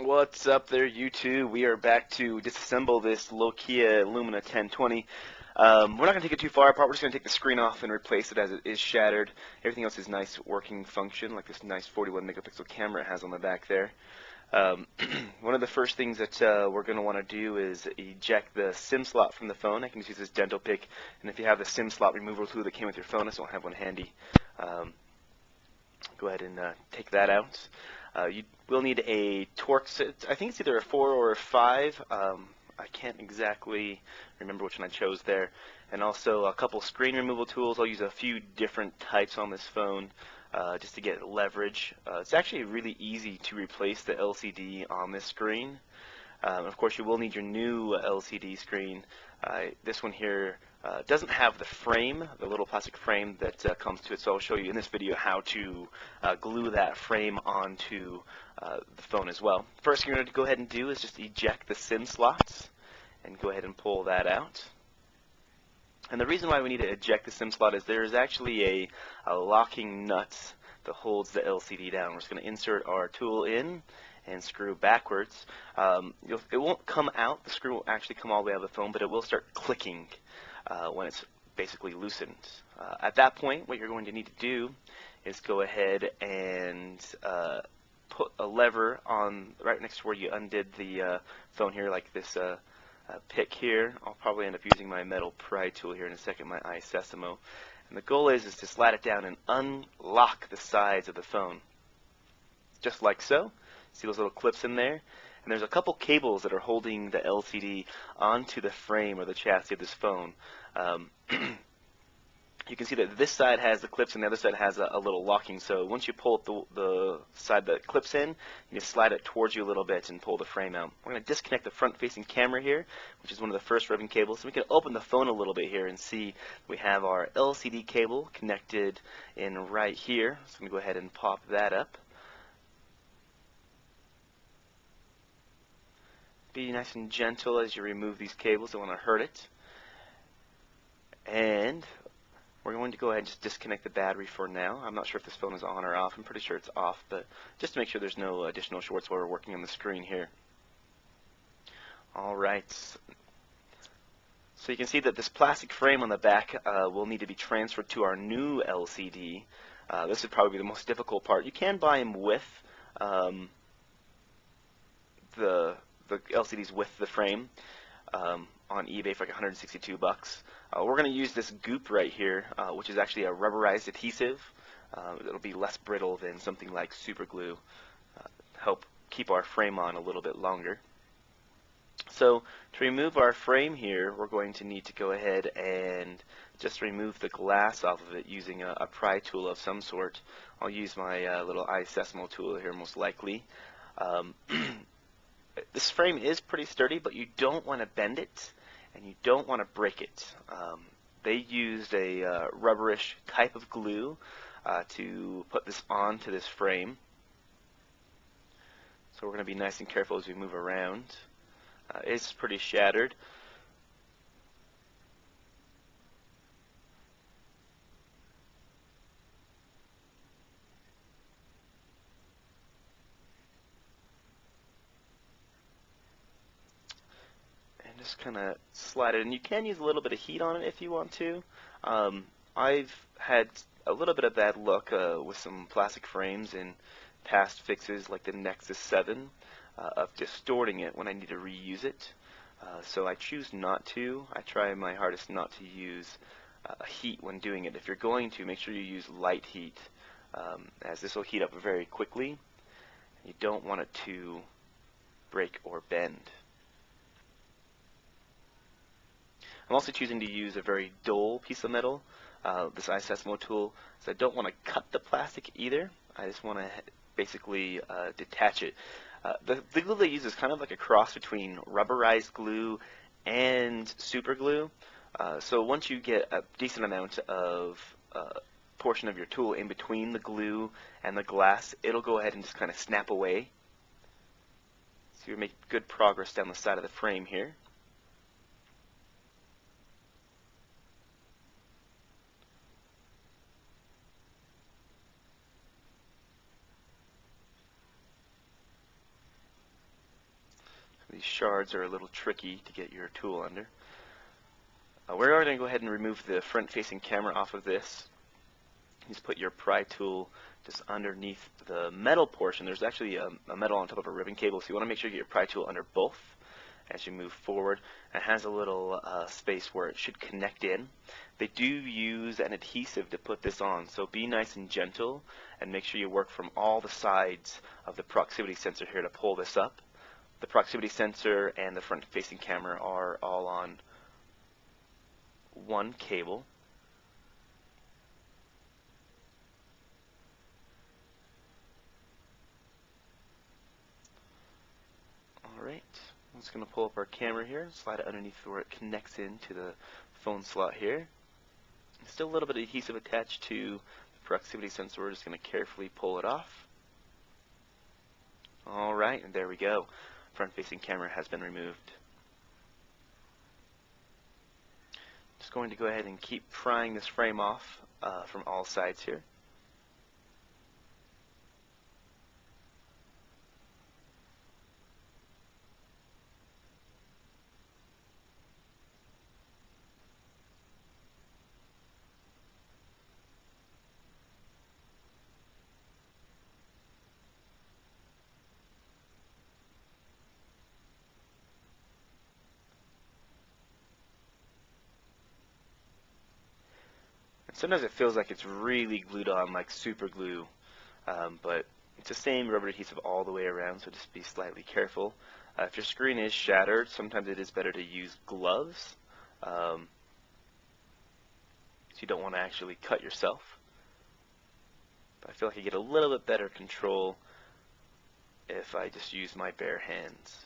What's up there, YouTube? We are back to disassemble this Nokia Lumia 1020. We're not going to take it too far apart. We're just going to take the screen off and replace it as it is shattered. Everything else is nice working function, like this nice 41 megapixel camera it has on the back there. One of the first things that we're going to want to do is eject the SIM slot from the phone. I can just use this dental pick, and if you have the SIM slot removal tool that came with your phone, I just don't have one handy. Go ahead and take that out. You will need a torque set. I think it's either a 4 or a 5. I can't exactly remember which one I chose there. And also a couple screen removal tools. I'll use a few different types on this phone just to get leverage. It's actually really easy to replace the LCD on this screen. Of course, you will need your new LCD screen. This one here doesn't have the frame, the little plastic frame that comes to it, so I'll show you in this video how to glue that frame onto the phone as well. First thing you're going to go ahead and do is just eject the SIM slots and go ahead and pull that out. And the reason why we need to eject the SIM slot is there is actually a locking nut that holds the LCD down. We're just going to insert our tool in and screw backwards. It won't come out, the screw won't actually come all the way out of the phone, but it will start clicking when it's basically loosened. At that point, what you're going to need to do is go ahead and put a lever on right next to where you undid the phone here, like this pick here. I'll probably end up using my metal pry tool here in a second, my Disassembly. And the goal is to slide it down and unlock the sides of the phone. Just like so. See those little clips in there? And there's a couple cables that are holding the LCD onto the frame or the chassis of this phone. You can see that this side has the clips and the other side has a little locking. So once you pull the side that clips in, you just slide it towards you a little bit and pull the frame out. We're going to disconnect the front-facing camera here, which is one of the first rubbing cables. So we can open the phone a little bit here and see we have our LCD cable connected in right here. So I'm going to go ahead and pop that up. Be nice and gentle as you remove these cables. Don't want to hurt it. And we're going to go ahead and just disconnect the battery for now. I'm not sure if this phone is on or off. I'm pretty sure it's off, but just to make sure there's no additional shorts while we're working on the screen here. Alright. So you can see that this plastic frame on the back will need to be transferred to our new LCD. This would probably be the most difficult part. You can buy them with the LCDs with the frame on eBay for like 162 bucks. We're going to use this goop right here, which is actually a rubberized adhesive. It'll be less brittle than something like super glue. Help keep our frame on a little bit longer. So to remove our frame here, we're going to need to go ahead and just remove the glass off of it using a pry tool of some sort. I'll use my little Disassembly tool here most likely. This frame is pretty sturdy, but you don't want to bend it and you don't want to break it. They used a rubberish type of glue to put this onto this frame. So we're going to be nice and careful as we move around. It's pretty shattered. Just kind of slide it, and you can use a little bit of heat on it if you want to. I've had a little bit of bad luck with some plastic frames in past fixes like the Nexus 7 of distorting it when I need to reuse it. So I choose not to. I try my hardest not to use heat when doing it. If you're going to, make sure you use light heat, as this will heat up very quickly. You don't want it to break or bend. I'm also choosing to use a very dull piece of metal, this Disassembly tool, so I don't want to cut the plastic either. I just want to basically detach it. The glue they use is kind of like a cross between rubberized glue and super glue. So once you get a decent amount of portion of your tool in between the glue and the glass, it'll go ahead and just kind of snap away. So you're making good progress down the side of the frame here. These shards are a little tricky to get your tool under. We're going to go ahead and remove the front-facing camera off of this. Just put your pry tool just underneath the metal portion. There's actually a metal on top of a ribbon cable, so you want to make sure you get your pry tool under both as you move forward. It has a little space where it should connect in. They do use an adhesive to put this on, so be nice and gentle and make sure you work from all the sides of the proximity sensor here to pull this up. The proximity sensor and the front-facing camera are all on one cable. Alright, I'm just going to pull up our camera here, slide it underneath where it connects into the phone slot here. Still a little bit of adhesive attached to the proximity sensor. We're just going to carefully pull it off. Alright, and there we go. Front-facing camera has been removed. Just going to go ahead and keep prying this frame off from all sides here. Sometimes it feels like it's really glued on, like super glue, but it's the same rubber adhesive all the way around, so just be slightly careful. If your screen is shattered, sometimes it is better to use gloves, so you don't want to actually cut yourself. But I feel like I get a little bit better control if I just use my bare hands.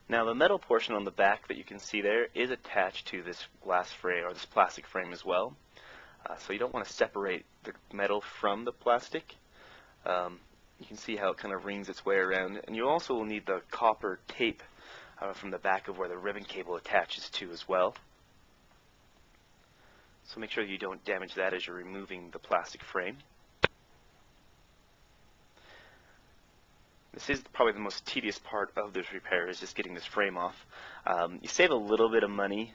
Now the metal portion on the back that you can see there is attached to this glass frame or this plastic frame as well. So you don't want to separate the metal from the plastic. You can see how it kind of rings its way around, and you also will need the copper tape from the back of where the ribbon cable attaches to as well. So make sure you don't damage that as you're removing the plastic frame. This is probably the most tedious part of this repair, is just getting this frame off. You save a little bit of money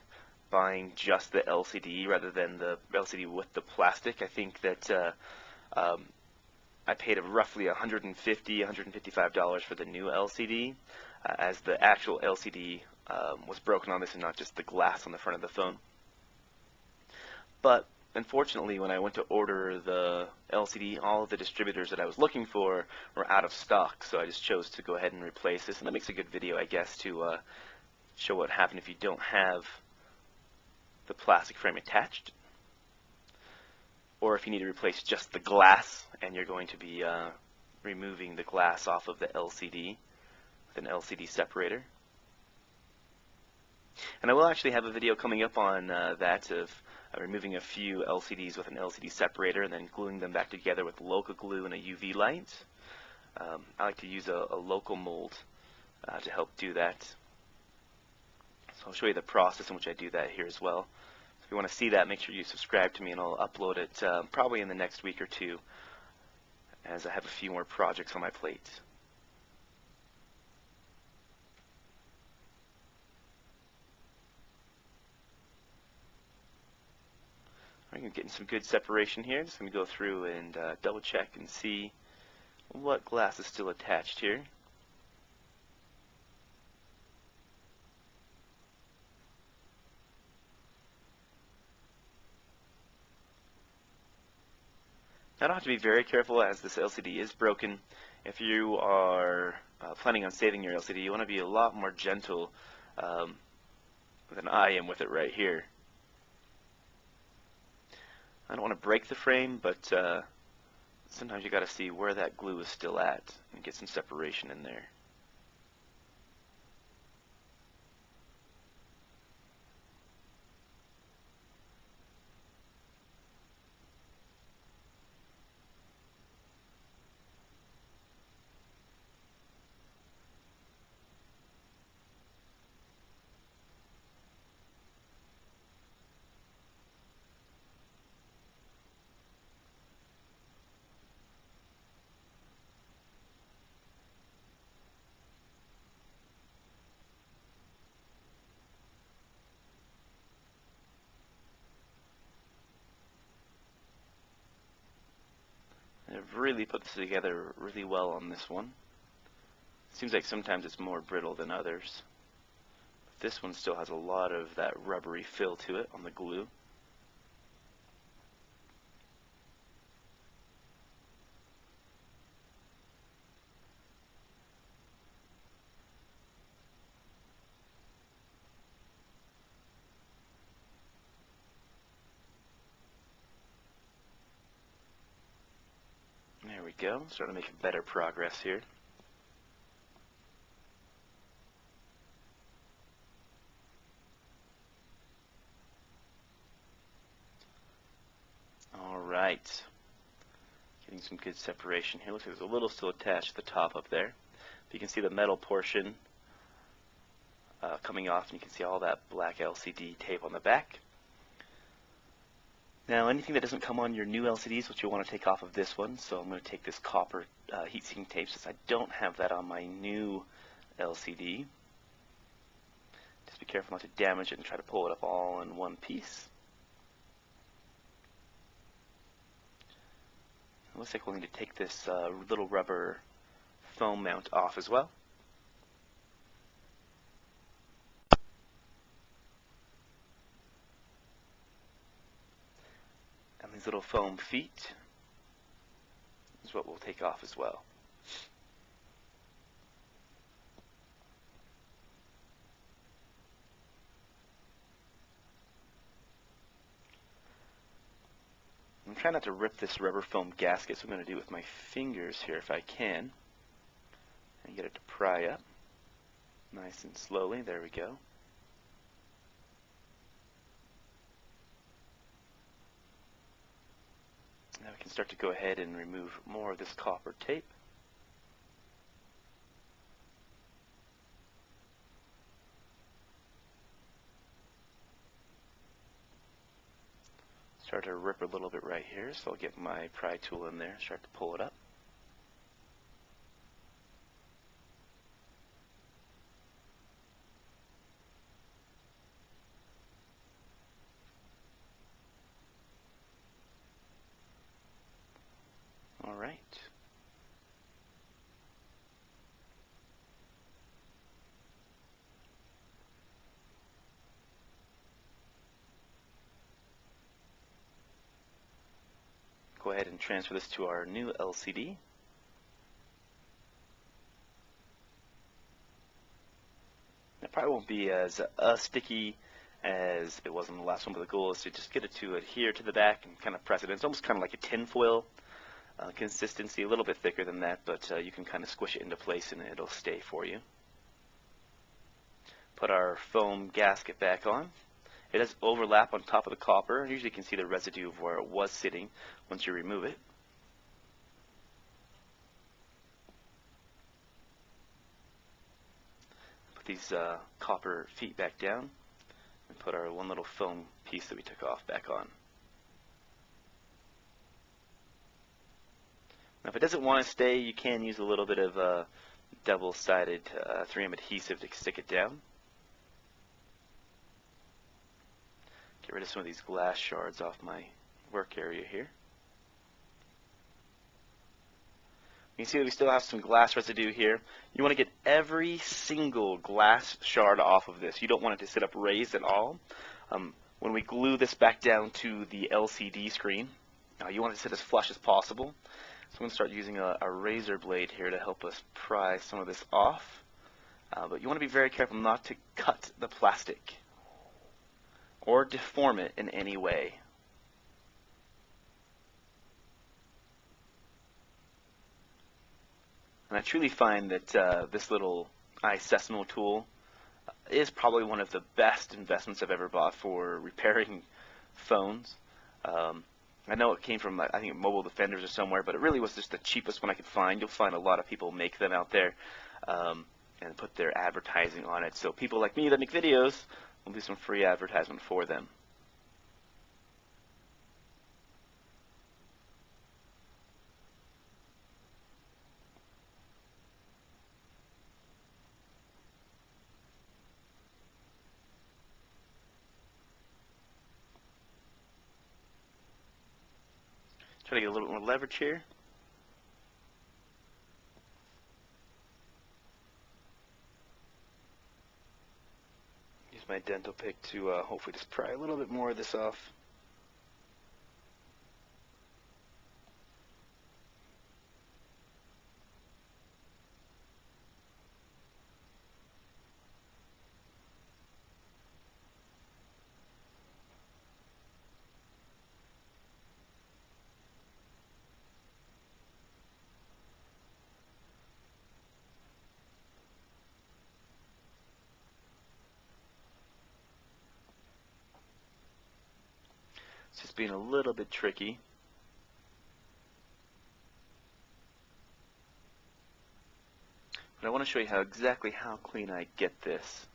buying just the LCD rather than the LCD with the plastic. I think that I paid roughly $150, $155 for the new LCD, as the actual LCD was broken on this and not just the glass on the front of the phone. But unfortunately, when I went to order the LCD, all of the distributors that I was looking for were out of stock, so I just chose to go ahead and replace this. And that makes a good video, I guess, to show what happened if you don't have the plastic frame attached, or if you need to replace just the glass and you're going to be removing the glass off of the LCD with an LCD separator. And I will actually have a video coming up on that of removing a few LCDs with an LCD separator and then gluing them back together with local glue and a UV light. I like to use a local mold to help do that. So I'll show you the process in which I do that here as well. So if you want to see that, make sure you subscribe to me, and I'll upload it probably in the next week or two, as I have a few more projects on my plate. I'm getting some good separation here. Just going to go through and double check and see what glass is still attached here. Now, I don't have to be very careful, as this LCD is broken. If you are planning on saving your LCD, you want to be a lot more gentle than I am with it right here. I don't want to break the frame, but Sometimes you got to see where that glue is still at and get some separation in there. I've really put this together really well on this one. Seems like sometimes it's more brittle than others. This one still has a lot of that rubbery feel to it on the glue. There we go, starting to make better progress here. Alright, getting some good separation here. Looks like there's a little still attached to the top up there. But you can see the metal portion coming off, and you can see all that black LCD tape on the back. Now, anything that doesn't come on your new LCDs, which you'll want to take off of this one, so I'm going to take this copper heat-seeking tape since I don't have that on my new LCD. Just be careful not to damage it and try to pull it up all in one piece. It looks like we'll need to take this little rubber foam mount off as well. And these little foam feet is what we'll take off as well. I'm trying not to rip this rubber foam gasket, so I'm going to do it with my fingers here if I can. And get it to pry up nice and slowly. There we go. Now we can start to go ahead and remove more of this copper tape. Start to rip a little bit right here, so I'll get my pry tool in there, start to pull it up. Alright. Go ahead and transfer this to our new LCD. It probably won't be as sticky as it was on the last one, but the goal is to just get it to adhere to the back and kind of press it in. It's almost kind of like a tinfoil consistency, a little bit thicker than that, but you can kind of squish it into place and it'll stay for you. Put our foam gasket back on. It does overlap on top of the copper, and usually you can see the residue of where it was sitting once you remove it. Put these copper feet back down and put our one little foam piece that we took off back on. Now if it doesn't want to stay, you can use a little bit of double-sided 3M adhesive to stick it down. Get rid of some of these glass shards off my work area here. You can see that we still have some glass residue here. You want to get every single glass shard off of this. You don't want it to sit up raised at all. When we glue this back down to the LCD screen, you want it to sit as flush as possible. So I'm going to start using a razor blade here to help us pry some of this off. But you want to be very careful not to cut the plastic or deform it in any way. And I truly find that this little iSesimo tool is probably one of the best investments I've ever bought for repairing phones. I know it came from, I think, Mobile Defenders or somewhere, but it really was just the cheapest one I could find. You'll find a lot of people make them out there and put their advertising on it. So people like me that make videos will do some free advertisement for them. Try to get a little bit more leverage here. Use my dental pick to hopefully just pry a little bit more of this off. It's just being a little bit tricky. But I want to show you exactly how clean I get this.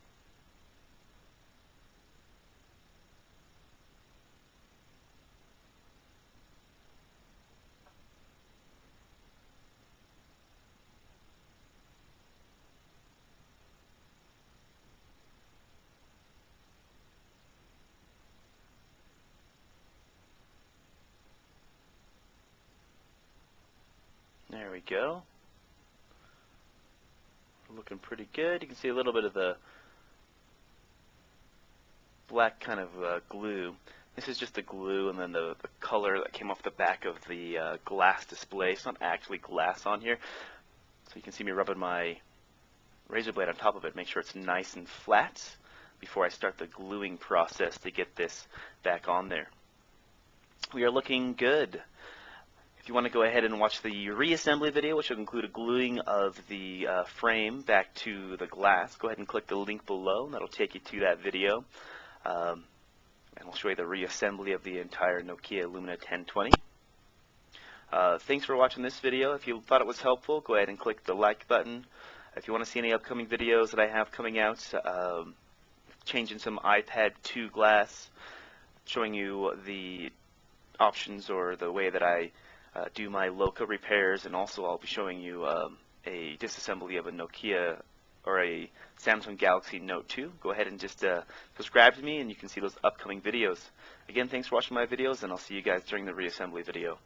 There we go. Looking pretty good. You can see a little bit of the black kind of glue. This is just the glue, and then the color that came off the back of the glass display. It's not actually glass on here. So you can see me rubbing my razor blade on top of it, make sure it's nice and flat before I start the gluing process to get this back on there. We are looking good. If you want to go ahead and watch the reassembly video, which will include a gluing of the frame back to the glass, go ahead and click the link below, and that'll take you to that video. And we'll show you the reassembly of the entire Nokia Lumia 1020. Thanks for watching this video. If you thought it was helpful, go ahead and click the like button. If you want to see any upcoming videos that I have coming out, changing some iPad 2 glass, showing you the options or the way that I do my local repairs, and also I'll be showing you a disassembly of a Nokia or a Samsung Galaxy Note 2. Go ahead and just subscribe to me and you can see those upcoming videos. Again, thanks for watching my videos, and I'll see you guys during the reassembly video.